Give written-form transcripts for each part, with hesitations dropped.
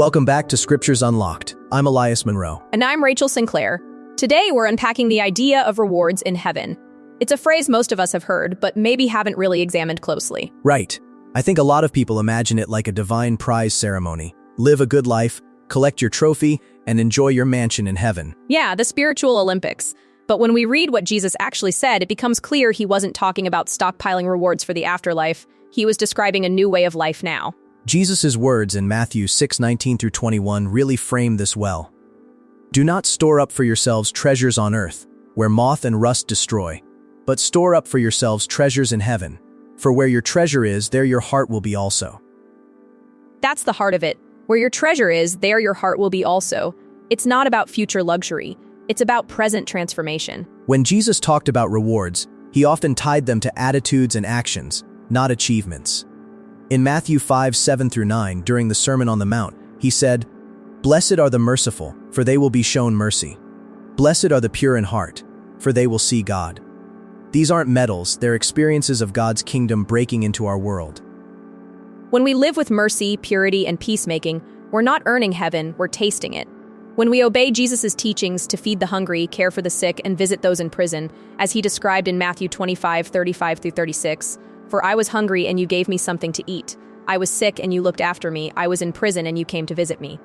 Welcome back to Scriptures Unlocked. I'm Elias Monroe. And I'm Rachel Sinclair. Today, we're unpacking the idea of rewards in heaven. It's a phrase most of us have heard, but maybe haven't really examined closely. Right. I think a lot of people imagine it like a divine prize ceremony. Live a good life, collect your trophy, and enjoy your mansion in heaven. Yeah, the spiritual Olympics. But when we read what Jesus actually said, it becomes clear he wasn't talking about stockpiling rewards for the afterlife. He was describing a new way of life now. Jesus' words in Matthew 6:19-21 really frame this well. Do not store up for yourselves treasures on earth, where moth and rust destroy, but store up for yourselves treasures in heaven. For where your treasure is, there your heart will be also. That's the heart of it. Where your treasure is, there your heart will be also. It's not about future luxury. It's about present transformation. When Jesus talked about rewards, he often tied them to attitudes and actions, not achievements. In Matthew 5:7-9, during the Sermon on the Mount, he said, "Blessed are the merciful, for they will be shown mercy. Blessed are the pure in heart, for they will see God." These aren't medals, they're experiences of God's kingdom breaking into our world. When we live with mercy, purity, and peacemaking, we're not earning heaven, we're tasting it. When we obey Jesus' teachings to feed the hungry, care for the sick, and visit those in prison, as he described in Matthew 25:35-36, "For I was hungry and you gave me something to eat. I was sick and you looked after me. I was in prison and you came to visit me."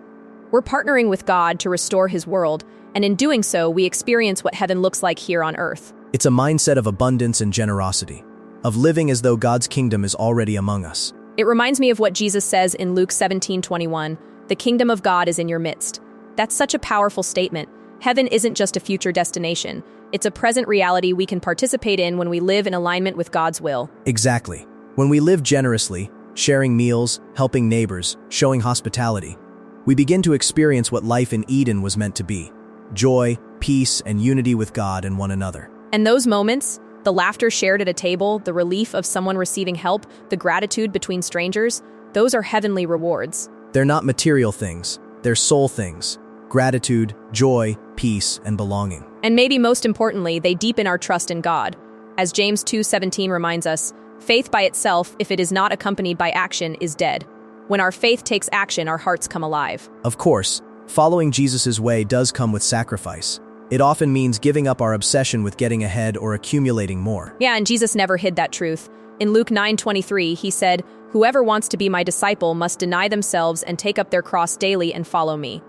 We're partnering with God to restore his world, and in doing so, we experience what heaven looks like here on earth. It's a mindset of abundance and generosity, of living as though God's kingdom is already among us. It reminds me of what Jesus says in Luke 17:21, "The kingdom of God is in your midst." That's such a powerful statement. Heaven isn't just a future destination. It's a present reality we can participate in when we live in alignment with God's will. Exactly. When we live generously, sharing meals, helping neighbors, showing hospitality, we begin to experience what life in Eden was meant to be: joy, peace, and unity with God and one another. And those moments, the laughter shared at a table, the relief of someone receiving help, the gratitude between strangers, those are heavenly rewards. They're not material things, they're soul things: gratitude, joy, peace, and belonging. And maybe most importantly, they deepen our trust in God. As James 2:17 reminds us, faith by itself, if it is not accompanied by action, is dead. When our faith takes action, our hearts come alive. Of course, following Jesus' way does come with sacrifice. It often means giving up our obsession with getting ahead or accumulating more. Yeah, and Jesus never hid that truth. In Luke 9:23, he said, "Whoever wants to be my disciple must deny themselves and take up their cross daily and follow me."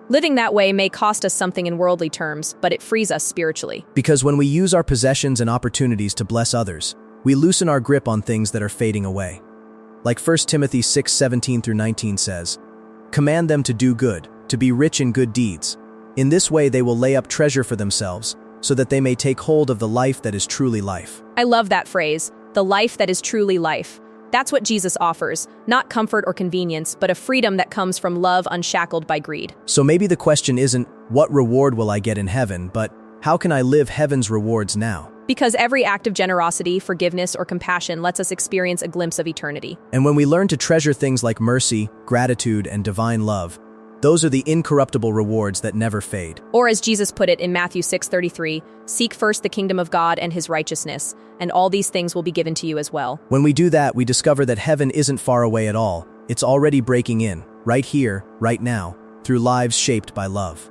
Living that way may cost us something in worldly terms, but it frees us spiritually. Because when we use our possessions and opportunities to bless others, we loosen our grip on things that are fading away. Like 1 Timothy 6:17-19 says, "Command them to do good, to be rich in good deeds. In this way they will lay up treasure for themselves, so that they may take hold of the life that is truly life." I love that phrase, the life that is truly life. That's what Jesus offers, not comfort or convenience, but a freedom that comes from love unshackled by greed. So maybe the question isn't, what reward will I get in heaven, but how can I live heaven's rewards now? Because every act of generosity, forgiveness, or compassion lets us experience a glimpse of eternity. And when we learn to treasure things like mercy, gratitude, and divine love, those are the incorruptible rewards that never fade. Or as Jesus put it in Matthew 6:33, "Seek first the kingdom of God and his righteousness, and all these things will be given to you as well." When we do that, we discover that heaven isn't far away at all. It's already breaking in, right here, right now, through lives shaped by love.